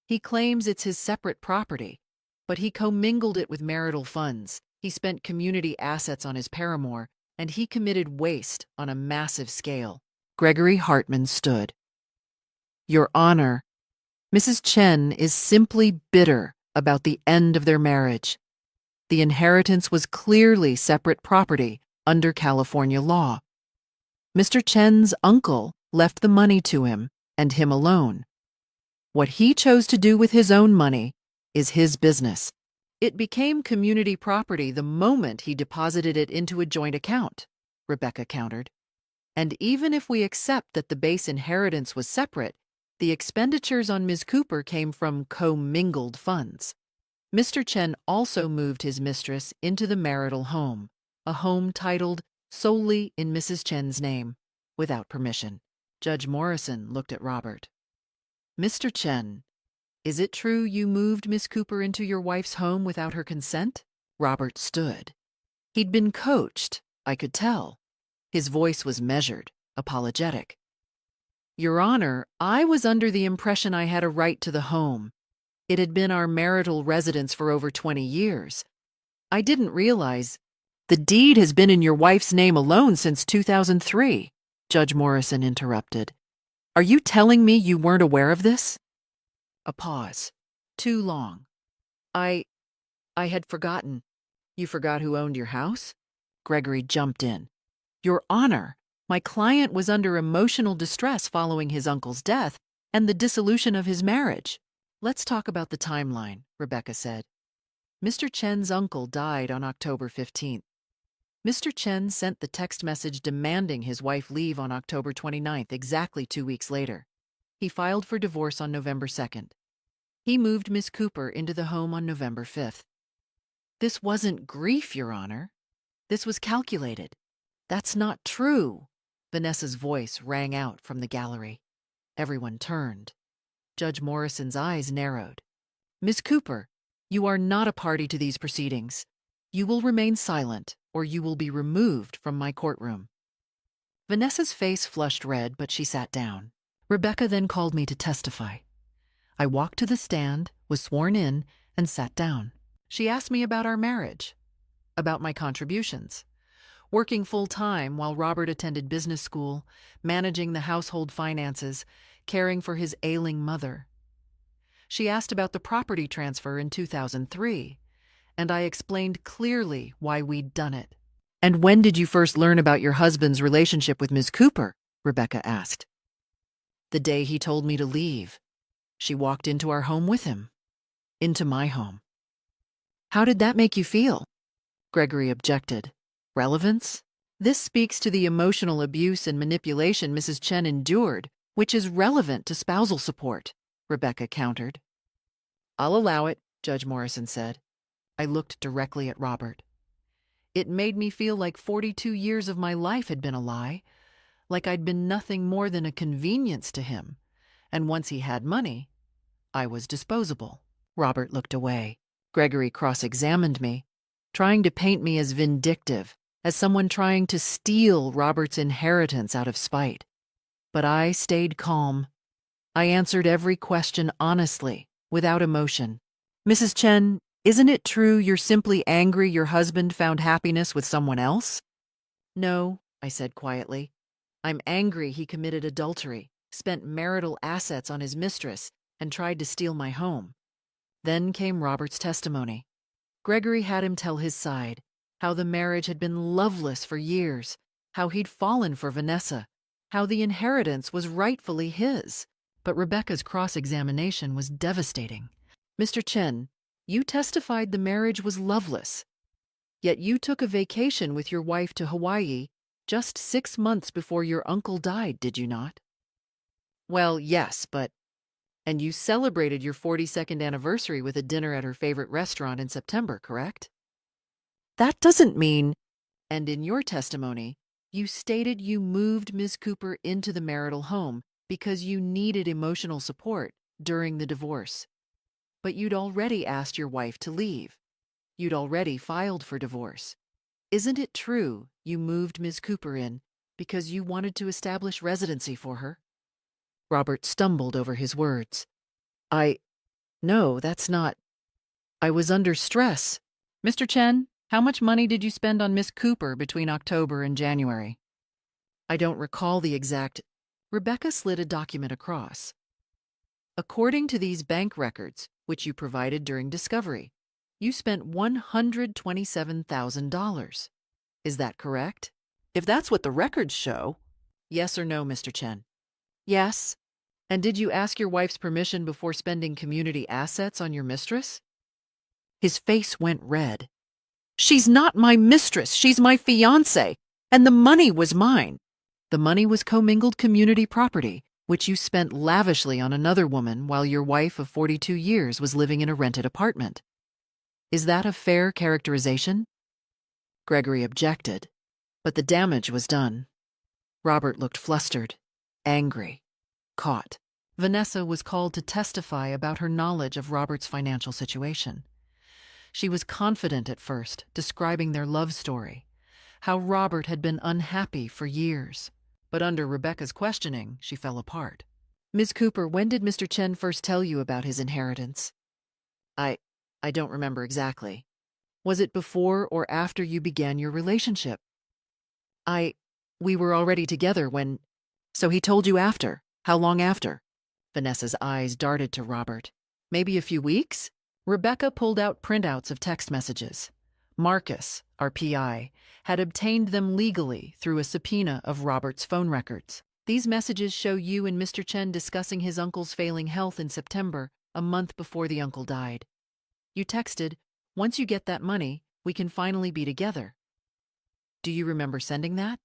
He claims it's his separate property, but he commingled it with marital funds. He spent community assets on his paramour, and he committed waste on a massive scale. Gregory Hartman stood. Your Honor, Mrs. Chen is simply bitter about the end of their marriage. The inheritance was clearly separate property under California law. Mr. Chen's uncle left the money to him, and him alone. What he chose to do with his own money is his business. It became community property the moment he deposited it into a joint account, Rebecca countered. And even if we accept that the base inheritance was separate, the expenditures on Ms. Cooper came from commingled funds. Mr. Chen also moved his mistress into the marital home, a home titled solely in Mrs. Chen's name, without permission. Judge Morrison looked at Robert. Mr. Chen, is it true you moved Miss Cooper into your wife's home without her consent? Robert stood. He'd been coached, I could tell. His voice was measured, apologetic. Your Honor, I was under the impression I had a right to the home. It had been our marital residence for over 20 years. I didn't realize the deed has been in your wife's name alone since 2003, Judge Morrison interrupted. Are you telling me you weren't aware of this? A pause. Too long. I had forgotten. You forgot who owned your house? Gregory jumped in. Your Honor, my client was under emotional distress following his uncle's death and the dissolution of his marriage. Let's talk about the timeline, Rebecca said. Mr. Chen's uncle died on October 15th. Mr. Chen sent the text message demanding his wife leave on October 29th, exactly 2 weeks later. He filed for divorce on November 2nd. He moved Miss Cooper into the home on November 5th. This wasn't grief, Your Honor. This was calculated. That's not true. Vanessa's voice rang out from the gallery. Everyone turned. Judge Morrison's eyes narrowed. Miss Cooper, you are not a party to these proceedings. You will remain silent, or you will be removed from my courtroom. Vanessa's face flushed red, but she sat down. Rebecca then called me to testify. I walked to the stand, was sworn in, and sat down. She asked me about our marriage, about my contributions, working full-time while Robert attended business school, managing the household finances, caring for his ailing mother. She asked about the property transfer in 2003, and I explained clearly why we'd done it. And when did you first learn about your husband's relationship with Ms. Cooper? Rebecca asked. The day he told me to leave. She walked into our home with him. Into my home. How did that make you feel? Gregory objected. Relevance? This speaks to the emotional abuse and manipulation Mrs. Chen endured, which is relevant to spousal support, Rebecca countered. I'll allow it, Judge Morrison said. I looked directly at Robert. It made me feel like 42 years of my life had been a lie, like I'd been nothing more than a convenience to him, and once he had money, I was disposable. Robert looked away. Gregory cross-examined me, trying to paint me as vindictive, as someone trying to steal Robert's inheritance out of spite. But I stayed calm. I answered every question honestly, without emotion. Mrs. Chen, isn't it true you're simply angry your husband found happiness with someone else? No, I said quietly. I'm angry he committed adultery, spent marital assets on his mistress, and tried to steal my home. Then came Robert's testimony. Gregory had him tell his side, how the marriage had been loveless for years, how he'd fallen for Vanessa, how the inheritance was rightfully his. But Rebecca's cross-examination was devastating. Mr. Chen, you testified the marriage was loveless, yet you took a vacation with your wife to Hawaii just 6 months before your uncle died, did you not? Well, yes, but... And you celebrated your 42nd anniversary with a dinner at her favorite restaurant in September, correct? That doesn't mean... And in your testimony, you stated you moved Ms. Cooper into the marital home because you needed emotional support during the divorce. But you'd already asked your wife to leave. You'd already filed for divorce. Isn't it true you moved Ms. Cooper in because you wanted to establish residency for her? Robert stumbled over his words. No, that's not... I was under stress. Mr. Chen, how much money did you spend on Miss Cooper between October and January? I don't recall the exact... Rebecca slid a document across. According to these bank records, which you provided during discovery, you spent $127,000. Is that correct? If that's what the records show... Yes or no, Mr. Chen? Yes. And did you ask your wife's permission before spending community assets on your mistress? His face went red. She's not my mistress. She's my fiancée, and the money was mine. The money was commingled community property, which you spent lavishly on another woman while your wife of 42 years was living in a rented apartment. Is that a fair characterization? Gregory objected, but the damage was done. Robert looked flustered, angry, caught. Vanessa was called to testify about her knowledge of Robert's financial situation. She was confident at first, describing their love story, how Robert had been unhappy for years. But under Rebecca's questioning, she fell apart. Ms. Cooper, when did Mr. Chen first tell you about his inheritance? I don't remember exactly. Was it before or after you began your relationship? We were already together when... So he told you after. How long after? Vanessa's eyes darted to Robert. Maybe a few weeks? Rebecca pulled out printouts of text messages. Marcus, our PI, had obtained them legally through a subpoena of Robert's phone records. These messages show you and Mr. Chen discussing his uncle's failing health in September, a month before the uncle died. You texted, "Once you get that money, we can finally be together." Do you remember sending that?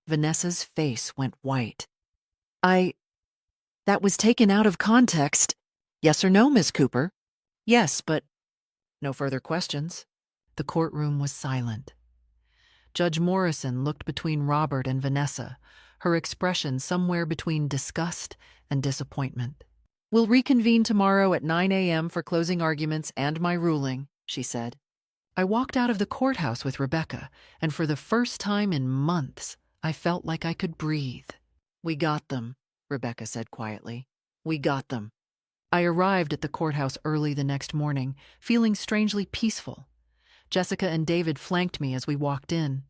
Vanessa's face went white. That was taken out of context. Yes or no, Miss Cooper? Yes, but... No further questions. The courtroom was silent. Judge Morrison looked between Robert and Vanessa, her expression somewhere between disgust and disappointment. We'll reconvene tomorrow at 9 a.m. for closing arguments and my ruling, she said. I walked out of the courthouse with Rebecca, and for the first time in months, I felt like I could breathe. We got them, Rebecca said quietly. We got them. I arrived at the courthouse early the next morning, feeling strangely peaceful. Jessica and David flanked me as we walked in.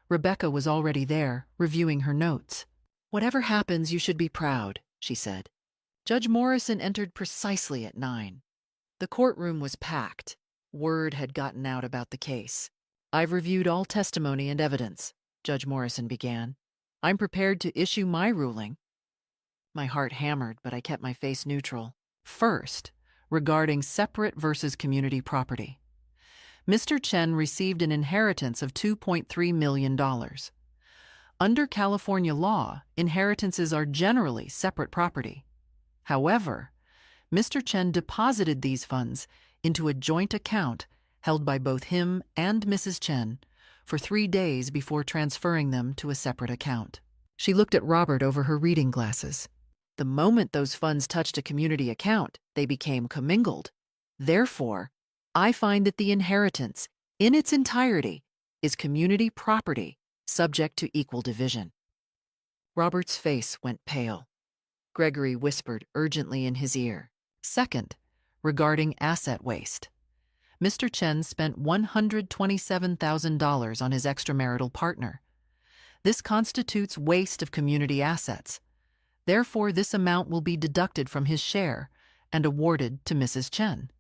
Rebecca was already there, reviewing her notes. Whatever happens, you should be proud, she said. Judge Morrison entered precisely at 9. The courtroom was packed. Word had gotten out about the case. I've reviewed all testimony and evidence, Judge Morrison began. I'm prepared to issue my ruling. My heart hammered, but I kept my face neutral. First, regarding separate versus community property. Mr. Chen received an inheritance of $2.3 million. Under California law, inheritances are generally separate property. However, Mr. Chen deposited these funds into a joint account held by both him and Mrs. Chen for 3 days before transferring them to a separate account. She looked at Robert over her reading glasses. The moment those funds touched a community account, they became commingled. Therefore, I find that the inheritance, in its entirety, is community property, subject to equal division. Robert's face went pale. Gregory whispered urgently in his ear. Second, regarding asset waste. Mr. Chen spent $127,000 on his extramarital partner. This constitutes waste of community assets. Therefore, this amount will be deducted from his share and awarded to Mrs. Chen.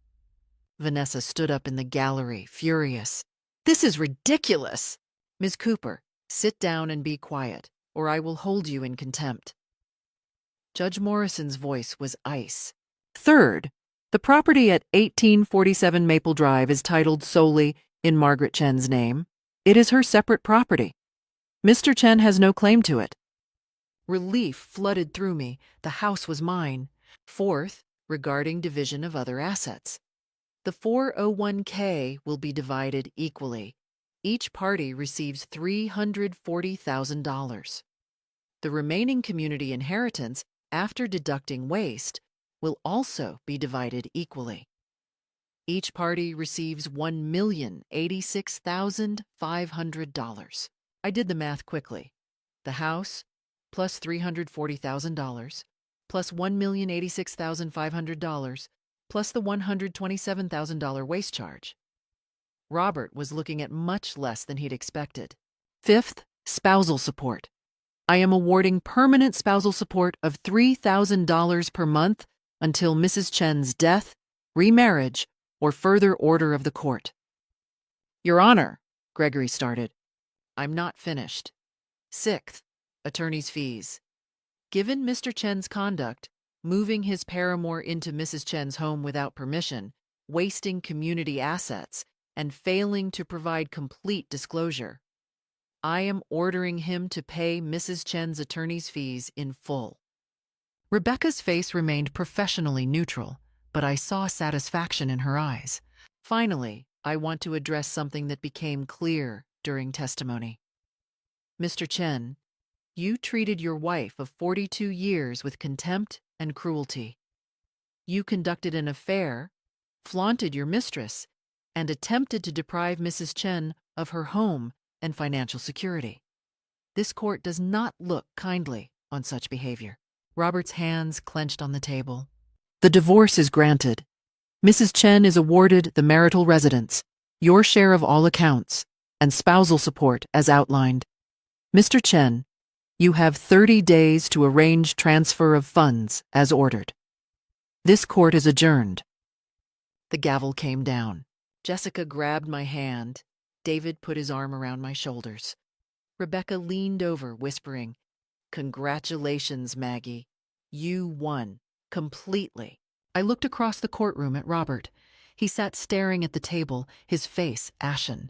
Vanessa stood up in the gallery, furious. This is ridiculous! Ms. Cooper, sit down and be quiet, or I will hold you in contempt. Judge Morrison's voice was ice. Third, the property at 1847 Maple Drive is titled solely in Margaret Chen's name. It is her separate property. Mr. Chen has no claim to it. Relief flooded through me. The house was mine. Fourth, regarding division of other assets. The 401k will be divided equally. Each party receives $340,000. The remaining community inheritance, after deducting waste, will also be divided equally. Each party receives $1,086,500. I did the math quickly. The house, plus $340,000, plus $1,086,500, plus the $127,000 waste charge. Robert was looking at much less than he'd expected. Fifth, spousal support. I am awarding permanent spousal support of $3,000 per month until Mrs. Chen's death, remarriage, or further order of the court. Your Honor, Gregory started. I'm not finished. Sixth, attorney's fees. Given Mr. Chen's conduct, moving his paramour into Mrs. Chen's home without permission, wasting community assets, and failing to provide complete disclosure, I am ordering him to pay Mrs. Chen's attorney's fees in full." Rebecca's face remained professionally neutral, but I saw satisfaction in her eyes. "Finally, I want to address something that became clear during testimony. Mr. Chen, you treated your wife of 42 years with contempt and cruelty. You conducted an affair, flaunted your mistress, and attempted to deprive Mrs. Chen of her home and financial security. This court does not look kindly on such behavior." Robert's hands clenched on the table. "The divorce is granted. Mrs. Chen is awarded the marital residence, your share of all accounts, and spousal support as outlined. Mr. Chen, you have 30 days to arrange transfer of funds as ordered. This court is adjourned." The gavel came down. Jessica grabbed my hand. David put his arm around my shoulders. Rebecca leaned over, whispering, "Congratulations, Maggie. You won. Completely." I looked across the courtroom at Robert. He sat staring at the table, his face ashen.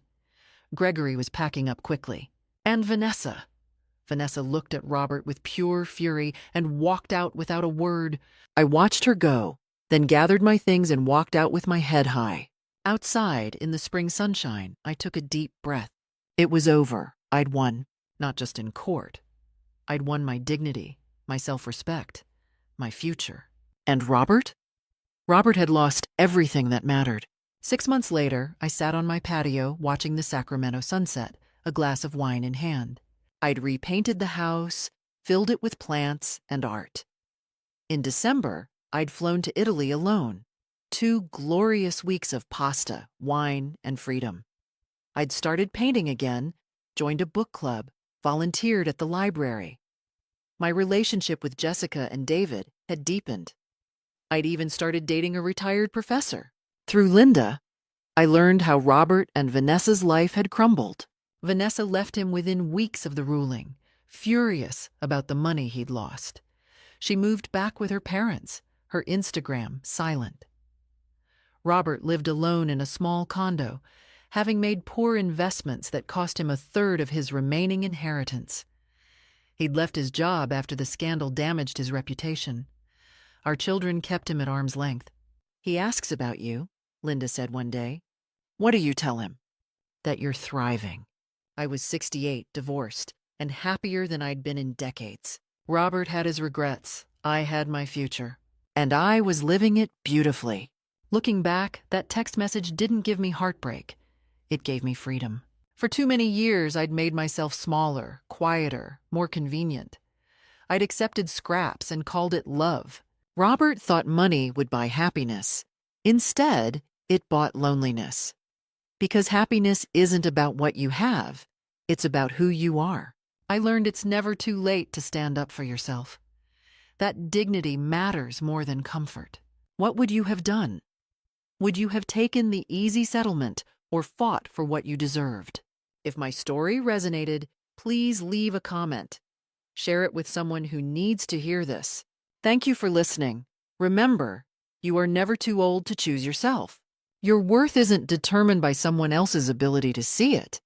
Gregory was packing up quickly. "And Vanessa." Vanessa looked at Robert with pure fury and walked out without a word. I watched her go, then gathered my things and walked out with my head high. Outside, in the spring sunshine, I took a deep breath. It was over. I'd won. Not just in court. I'd won my dignity, my self-respect, my future. And Robert? Robert had lost everything that mattered. 6 months later, I sat on my patio watching the Sacramento sunset, a glass of wine in hand. I'd repainted the house, filled it with plants and art. In December, I'd flown to Italy alone. 2 glorious weeks of pasta, wine, and freedom. I'd started painting again, joined a book club, volunteered at the library. My relationship with Jessica and David had deepened. I'd even started dating a retired professor. Through Linda, I learned how Robert and Vanessa's life had crumbled. Vanessa left him within weeks of the ruling, furious about the money he'd lost. She moved back with her parents, her Instagram silent. Robert lived alone in a small condo, having made poor investments that cost him 1/3 of his remaining inheritance. He'd left his job after the scandal damaged his reputation. Our children kept him at arm's length. "He asks about you," Linda said one day. "What do you tell him?" "That you're thriving." I was 68, divorced, and happier than I'd been in decades. Robert had his regrets. I had my future. And I was living it beautifully. Looking back, that text message didn't give me heartbreak. It gave me freedom. For too many years, I'd made myself smaller, quieter, more convenient. I'd accepted scraps and called it love. Robert thought money would buy happiness. Instead, it bought loneliness. Because happiness isn't about what you have, it's about who you are. I learned it's never too late to stand up for yourself. That dignity matters more than comfort. What would you have done? Would you have taken the easy settlement or fought for what you deserved? If my story resonated, please leave a comment. Share it with someone who needs to hear this. Thank you for listening. Remember, you are never too old to choose yourself. Your worth isn't determined by someone else's ability to see it.